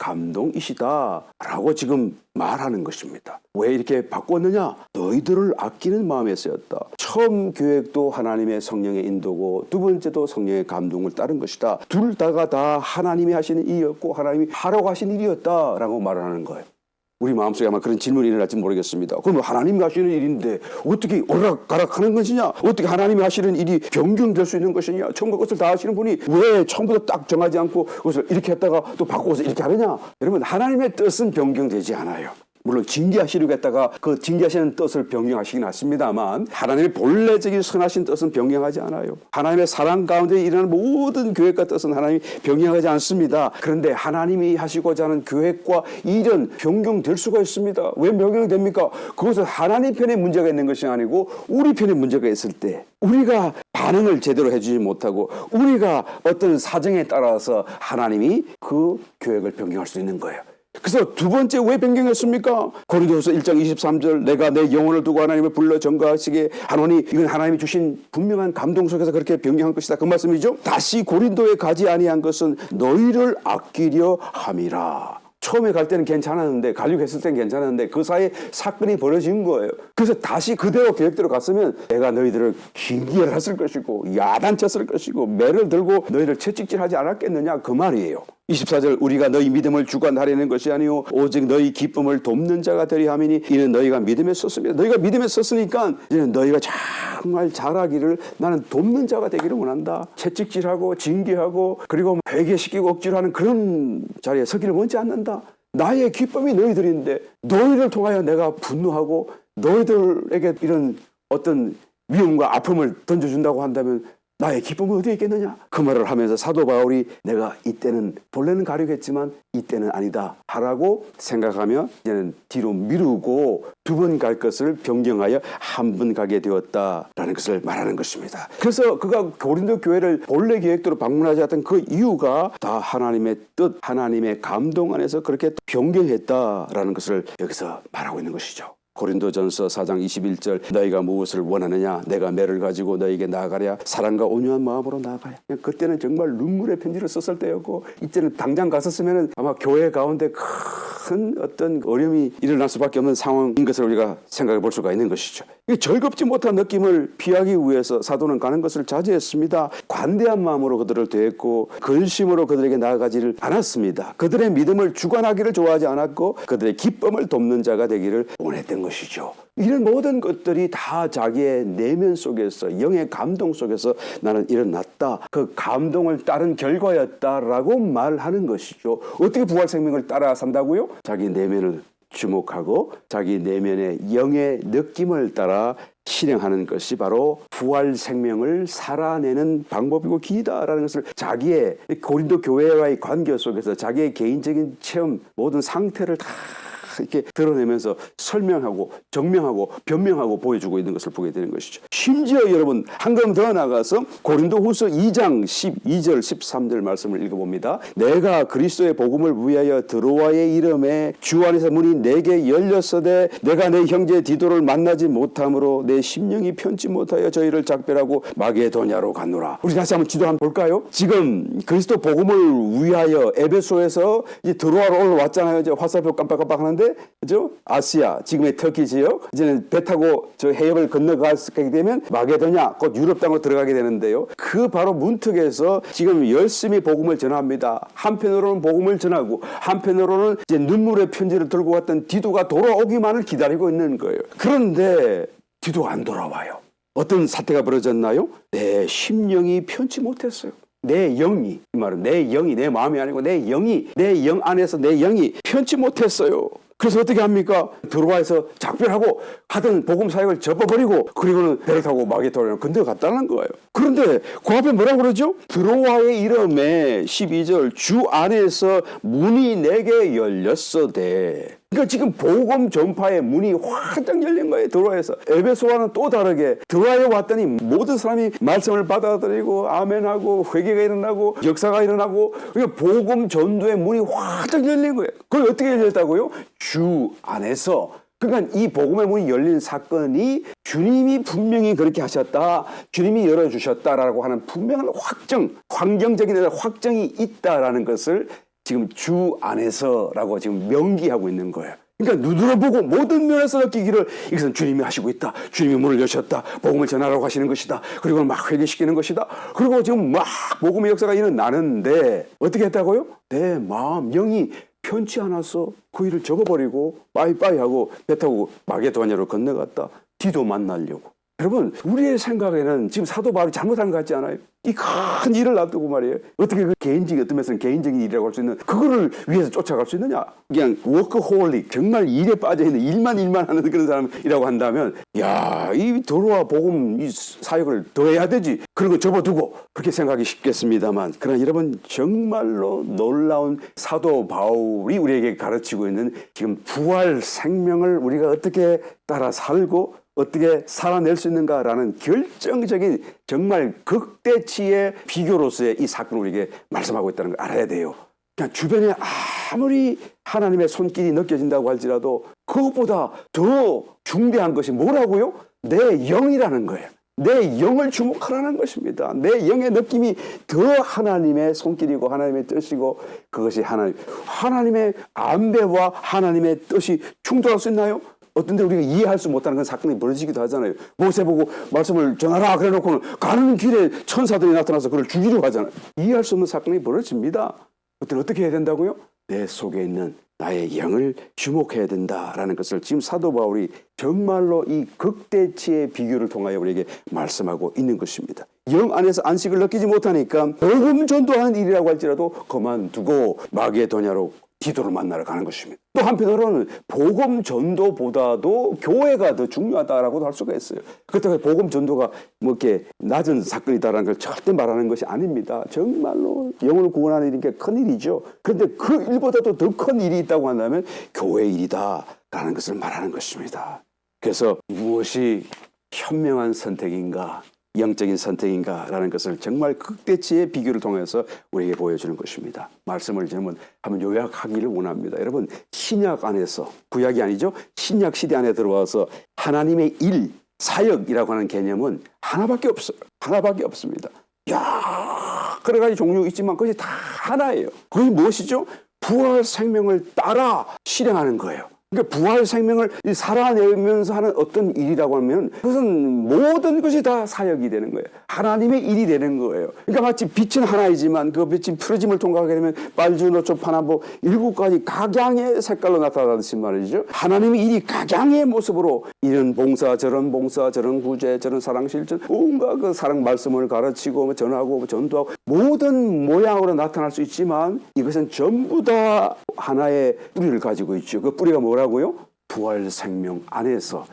감동이시다라고 지금 말하는 것입니다. 왜 이렇게 바꿨느냐? 너희들을 아끼는 마음에 쓰였다. 처음 계획도 하나님의 성령의 인도고 두 번째도 성령의 감동을 따른 것이다. 둘 다가 다 하나님이 하시는 일이었고 하나님이 하라고 하신 일이었다라고 말을 하는 거예요. 우리 마음속에 아마 그런 질문이 일어날지 모르겠습니다. 그럼 하나님이 하시는 일인데 어떻게 오락가락하는 것이냐? 어떻게 하나님이 하시는 일이 변경될 수 있는 것이냐? 처음부터 그것을 다 하시는 분이 왜 처음부터 딱 정하지 않고 그것을 이렇게 했다가 또 바꾸어서 이렇게 하느냐? 여러분 하나님의 뜻은 변경되지 않아요. 물론 징계하시려고 했다가 그 징계하시는 뜻을 변경하시긴 하십니다만 하나님의 본래적인 선하신 뜻은 변경하지 않아요. 하나님의 사랑 가운데 일어나는 모든 계획과 뜻은 하나님이 변경하지 않습니다. 그런데 하나님이 하시고자 하는 계획과 일은 변경될 수가 있습니다. 왜 변경됩니까? 그것은 하나님 편에 문제가 있는 것이 아니고 우리 편에 문제가 있을 때 우리가 반응을 제대로 해주지 못하고 우리가 어떤 사정에 따라서 하나님이 그 계획을 변경할 수 있는 거예요. 그래서 두 번째 왜 변경했습니까? 고린도후서 1장 23절 내가 내 영혼을 두고 하나님을 불러 전가하시게 하노니 이건 하나님이 주신 분명한 감동 속에서 그렇게 변경한 것이다. 그 말씀이죠. 다시 고린도에 가지 아니한 것은 너희를 아끼려 함이라. 처음에 갈 때는 괜찮았는데 가려고 했을 때는 괜찮았는데 그 사이에 사건이 벌어진 거예요. 그래서 다시 그대로 계획대로 갔으면 내가 너희들을 징계했을 것이고 야단쳤을 것이고 매를 들고 너희를 채찍질하지 않았겠느냐 그 말이에요. 24절 우리가 너희 믿음을 주관하려는 것이 아니오 오직 너희 기쁨을 돕는 자가 되려 함이니 이는 너희가 믿음에 섰습니다. 너희가 믿음에 섰으니까 이제는 너희가 정말 잘하기를 나는 돕는 자가 되기를 원한다. 채찍질하고 징계하고 그리고 회개시키고 억지로 하는 그런 자리에 서기를 원치 않는다. 나의 기쁨이 너희들인데 너희를 통하여 내가 분노하고 너희들에게 이런 어떤 미움과 아픔을 던져준다고 한다면 나의 기쁨은 어디에 있겠느냐? 그 말을 하면서 사도 바울이 내가 이때는 본래는 가려고 했지만 이때는 아니다 하라고 생각하며 이제는 뒤로 미루고 두 번 갈 것을 변경하여 한 번 가게 되었다라는 것을 말하는 것입니다. 그래서 그가 고린도 교회를 본래 계획대로 방문하지 않았던 그 이유가 다 하나님의 뜻, 하나님의 감동 안에서 그렇게 변경했다라는 것을 여기서 말하고 있는 것이죠. 고린도전서 4장 21절 너희가 무엇을 원하느냐 내가 매를 가지고 너희에게 나아가랴 사랑과 온유한 마음으로 나아가야. 그때는 정말 눈물의 편지를 썼을 때였고 이제는 당장 갔었으면 아마 교회 가운데 큰 어떤 어려움이 일어날 수밖에 없는 상황인 것을 우리가 생각해 볼 수가 있는 것이죠. 즐겁지 못한 느낌을 피하기 위해서 사도는 가는 것을 자제했습니다. 관대한 마음으로 그들을 대했고 근심으로 그들에게 나아가지를 않았습니다. 그들의 믿음을 주관하기를 좋아하지 않았고 그들의 기쁨을 돕는 자가 되기를 원했던 것이죠. 이런 모든 것들이 다 자기의 내면 속에서 영의 감동 속에서 나는 일어났다. 그 감동을 따른 결과였다라고 말하는 것이죠. 어떻게 부활 생명을 따라 산다고요? 자기 내면을 주목하고 자기 내면의 영의 느낌을 따라 실행하는 것이 바로 부활 생명을 살아내는 방법이고 길이다라는 것을 자기의 고린도 교회와의 관계 속에서 자기의 개인적인 체험 모든 상태를 다 이렇게 드러내면서 설명하고 정명하고 변명하고 보여주고 있는 것을 보게 되는 것이죠. 심지어 여러분 한 걸음 더 나가서 고린도후서 2장 12절 13절 말씀을 읽어봅니다. 내가 그리스도의 복음을 위하여 드로아의 이름에 주 안에서 문이 내게 열렸으되 내가 내 형제 디도를 만나지 못함으로 내 심령이 편치 못하여 저희를 작별하고 마게도냐로 갔노라. 우리 다시 한번 지도 한번 볼까요? 지금 그리스도 복음을 위하여 에베소에서 이제 드로아로 올라왔잖아요. 이제 화살표 깜빡깜빡 하는데 그죠? 아시아, 지금의 터키 지역, 이제는 배 타고 저 해역을 건너가게 되면 마게도냐, 곧 유럽 땅으로 들어가게 되는데요. 그 바로 문턱에서 지금 열심히 복음을 전합니다. 한편으로는 복음을 전하고, 한편으로는 이제 눈물의 편지를 들고 왔던 디도가 돌아오기만을 기다리고 있는 거예요. 그런데 디도가 안 돌아와요. 어떤 사태가 벌어졌나요? 내 심령이 편치 못했어요. 내 영이, 이 말은 내 영이, 내 마음이 아니고 내 영이, 내 영 안에서 내 영이 편치 못했어요. 그래서 어떻게 합니까? 드로아에서 작별하고 하던 복음 사역을 접어버리고 그리고는 배를 타고 마게도냐로 건너갔다는 거예요. 그런데 그 앞에 뭐라고 그러죠? 드로아의 이름에 12절 주 안에서 문이 내게 열렸으되 그러니까 지금 복음 전파의 문이 활짝 열린 거예요. 드로아에서. 에베소와는 또 다르게 드로아에 왔더니 모든 사람이 말씀을 받아들이고 아멘하고 회개가 일어나고 역사가 일어나고 그러니까 복음 전도의 문이 활짝 열린 거예요. 그걸 어떻게 열렸다고요? 주 안에서. 그러니까 이 복음의 문이 열린 사건이 주님이 분명히 그렇게 하셨다. 주님이 열어주셨다라고 하는 분명한 확정, 환경적인 확정이 있다라는 것을 지금 주 안에서라고 지금 명기하고 있는 거예요. 그러니까 눈으로 보고 모든 면에서 느끼기를 이것은 주님이 하시고 있다. 주님이 문을 여셨다. 복음을 전하라고 하시는 것이다. 그리고 막 회개시키는 것이다. 그리고 지금 막 복음의 역사가 일어나는데 어떻게 했다고요? 내 마음, 영이 편치 않아서 그 일을 접어버리고 빠이빠이 하고 배 타고 마게도냐로 건너갔다. 디도 만나려고. 여러분 우리의 생각에는 지금 사도 바울이 잘못한 것 같지 않아요? 이 큰 일을 놔두고 말이에요. 어떻게 그 개인적인 어떤 면에서는 개인적인 일이라고 할 수 있는 그거를 위해서 쫓아갈 수 있느냐? 그냥 워크홀릭 정말 일에 빠져있는 일만 하는 그런 사람이라고 한다면 야, 이 도로와 복음 이 사역을 더 해야 되지. 그런 거 접어두고 그렇게 생각하기 쉽겠습니다만 그러나 여러분 정말로 놀라운 사도 바울이 우리에게 가르치고 있는 지금 부활 생명을 우리가 어떻게 따라 살고 어떻게 살아낼 수 있는가라는 결정적인 정말 극대치의 비교로서의 이 사건을 우리에게 말씀하고 있다는 걸 알아야 돼요. 그냥 주변에 아무리 하나님의 손길이 느껴진다고 할지라도 그것보다 더 중대한 것이 뭐라고요? 내 영이라는 거예요. 내 영을 주목하라는 것입니다. 내 영의 느낌이 더 하나님의 손길이고 하나님의 뜻이고 그것이 하나님의 안배와 하나님의 뜻이 충돌할 수 있나요? 어떤 데 우리가 이해할 수 못하는 그런 사건이 벌어지기도 하잖아요. 모세 보고 말씀을 전하라 그래 놓고는 가는 길에 천사들이 나타나서 그를 죽이려고 하잖아요. 이해할 수 없는 사건이 벌어집니다. 그때 어떻게 해야 된다고요? 내 속에 있는 나의 영을 주목해야 된다라는 것을 지금 사도 바울이 정말로 이 극대치의 비교를 통하여 우리에게 말씀하고 있는 것입니다. 영 안에서 안식을 느끼지 못하니까 복음 전도하는 일이라고 할지라도 그만두고 마게도냐로 디도를 만나러 가는 것입니다. 또 한편으로는 복음 전도보다도 교회가 더 중요하다라고도 할 수가 있어요. 그렇다고 복음 전도가 뭐 이렇게 낮은 사건이다라는 걸 절대 말하는 것이 아닙니다. 정말로 영혼을 구원하는 일이 큰 일이죠. 그런데 그 일보다도 더 큰 일이 있다고 한다면 교회 일이다라는 것을 말하는 것입니다. 그래서 무엇이 현명한 선택인가? 영적인 선택인가라는 것을 정말 극대치의 비교를 통해서 우리에게 보여주는 것입니다. 말씀을 저는 한번 요약하기를 원합니다. 여러분, 신약 안에서, 구약이 아니죠, 신약 시대 안에 들어와서 하나님의 일, 사역이라고 하는 개념은 하나밖에 없어요. 하나밖에 없습니다. 여러 가지 종류 있지만 그것이 다 하나예요. 그게 무엇이죠? 부활 생명을 따라 실행하는 거예요. 그러니까 부활 생명을 살아내면서 하는 어떤 일이라고 하면 그것은 모든 것이 다 사역이 되는 거예요. 하나님의 일이 되는 거예요. 그러니까 마치 빛은 하나이지만 그 빛이 프리즘을 통과하게 되면 빨주, 노초, 파남보 7가지 각양의 색깔로 나타나듯이 말이죠. 하나님의 일이 각양의 모습으로 이런 봉사, 저런 구제, 저런 사랑 실천, 온갖 그 사랑 말씀을 가르치고 전하고 전도하고 모든 모양으로 나타날 수 있지만 이것은 전부 다 하나의 뿌리를 가지고 있죠. 그 뿌리가 뭐라고요? 부활 생명 안에서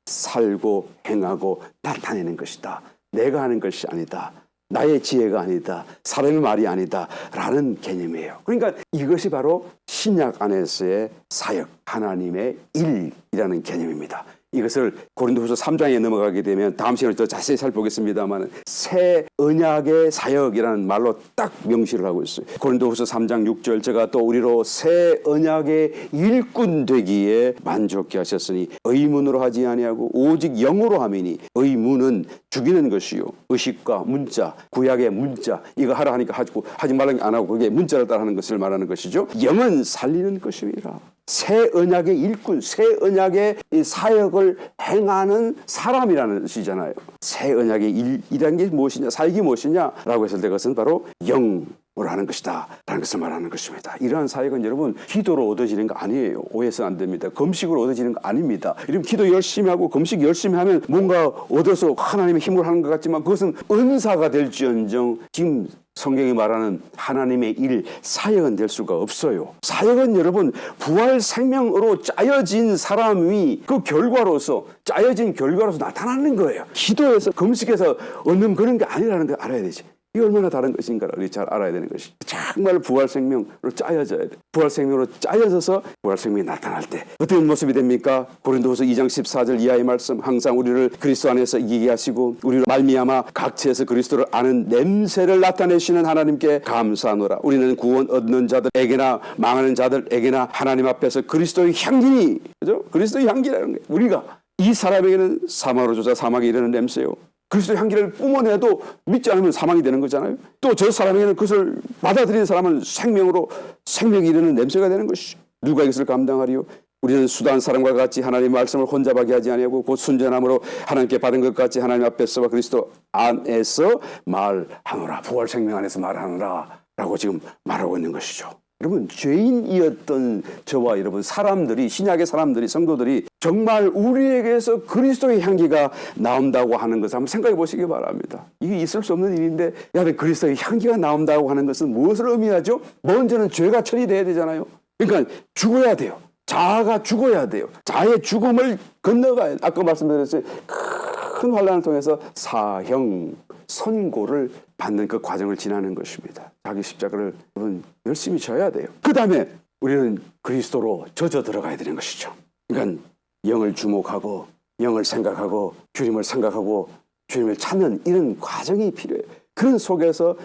살고 행하고 나타내는 것이다. 내가 하는 것이 아니다. 나의 지혜가 아니다. 사람의 말이 아니다. 라는 개념이에요. 그러니까 이것이 바로 신약 안에서의 사역, 하나님의 일이라는 개념입니다. 이것을 고린도후서 3장에 넘어가게 되면 다음 시간에 더 자세히 살펴보겠습니다만 새 언약의 사역이라는 말로 딱 명시를 하고 있어요. 고린도후서 3장 6절 제가 또 우리로 새 언약의 일꾼 되기에 만족케 하셨으니 의문으로 하지 아니하고 오직 영으로 함이니 의문은 죽이는 것이요 의식과 문자 구약의 문자 이거 하라 하니까 하지 말라는 게 안 하고 그게 문자를 따라 하는 것을 말하는 것이죠. 영은 살리는 것입니다. 새 언약의 일꾼, 새 언약의 사역을 행하는 사람이라는 뜻이잖아요. 새 언약의 일이라는 게 무엇이냐, 사역이 무엇이냐라고 했을 때 그것은 바로 영으로 하는 것이다 라는 것을 말하는 것입니다. 이러한 사역은 여러분 기도로 얻어지는 거 아니에요. 오해해서는 안 됩니다. 금식으로 얻어지는 거 아닙니다. 이러면 기도 열심히 하고 금식 열심히 하면 뭔가 얻어서 하나님의 힘으로 하는 것 같지만 그것은 은사가 될지언정 지금 성경이 말하는 하나님의 일, 사역은 될 수가 없어요. 사역은 여러분 부활 생명으로 짜여진 사람이 그 결과로서 짜여진 결과로서 나타나는 거예요. 기도에서 금식해서 얻는 그런 게 아니라는 걸 알아야 되지. 이게 얼마나 다른 것인가를 우리 잘 알아야 되는 것이 정말 부활 생명으로 짜여져야 돼. 부활 생명으로 짜여져서 부활 생명이 나타날 때 어떤 모습이 됩니까? 고린도후서 2장 14절 이하의 말씀 항상 우리를 그리스도 안에서 이기게 하시고 우리로 말미암아 각처에서 그리스도를 아는 냄새를 나타내시는 하나님께 감사하노라. 우리는 구원 얻는 자들에게나 망하는 자들에게나 하나님 앞에서 그리스도의 향기니 그죠? 그리스도의 향기라는 거예요. 우리가 이 사람에게는 사망으로 조차 사망에 이르는 냄새요. 그리스도의 향기를 뿜어내도 믿지 않으면 사망이 되는 거잖아요. 또 저 사람에게는 그것을 받아들이는 사람은 생명이 이르는 냄새가 되는 것이죠. 누가 이것을 감당하리요? 우리는 수단 사람과 같이 하나님의 말씀을 혼잡하게 하지 아니하고 곧 순전함으로 하나님께 받은 것 같이 하나님 앞에서와 그리스도 안에서 말하노라. 부활 생명 안에서 말하노라 라고 지금 말하고 있는 것이죠. 여러분 죄인이었던 저와 여러분 사람들이 신약의 사람들이 성도들이 정말 우리에게서 그리스도의 향기가 나온다고 하는 것을 한번 생각해 보시기 바랍니다. 이게 있을 수 없는 일인데 그리스도의 향기가 나온다고 하는 것은 무엇을 의미하죠? 먼저는 죄가 처리돼야 되잖아요. 그러니까 죽어야 돼요. 자아가 죽어야 돼요. 자아의 죽음을 건너가야 돼요. 아까 말씀드렸어요. 큰 환난을 통해서 사형 선고를 받는 그 과정을 지나는 것입니다. 자기 십자가를 여러분 열심히 져야 돼요. 그 다음에 우리는 그리스도로 젖어 들어가야 되는 것이죠. 그러니까 영을 주목하고 영을 생각하고 주님을 생각하고 주님을 찾는 이런 과정이 필요해요. 그런 속에서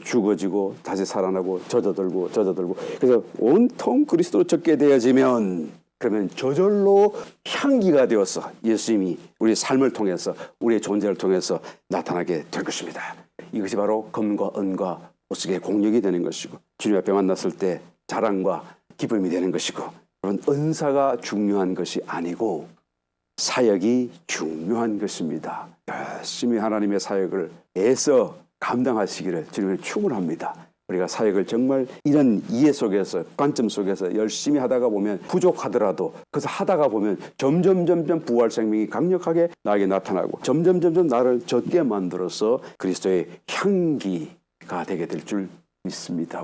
죽어지고 다시 살아나고 젖어들고 그래서 온통 그리스도로 젖게 되어지면 그러면 저절로 향기가 되어서 예수님이 우리의 삶을 통해서 우리의 존재를 통해서 나타나게 될 것입니다. 이것이 바로 금과 은과 보석의 공력이 되는 것이고 주님 앞에 만났을 때 자랑과 기쁨이 되는 것이고 여러분 은사가 중요한 것이 아니고 사역이 중요한 것입니다. 열심히 하나님의 사역을 애써 감당하시기를 주님을 축원합니다. 우리가 사역을 정말 이런 이해 속에서 관점 속에서 열심히 하다가 보면 부족하더라도 그래서 하다가 보면 점점 부활 생명이 강력하게 나에게 나타나고 점점 나를 젖게 만들어서 그리스도의 향기가 되게 될 줄 믿습니다.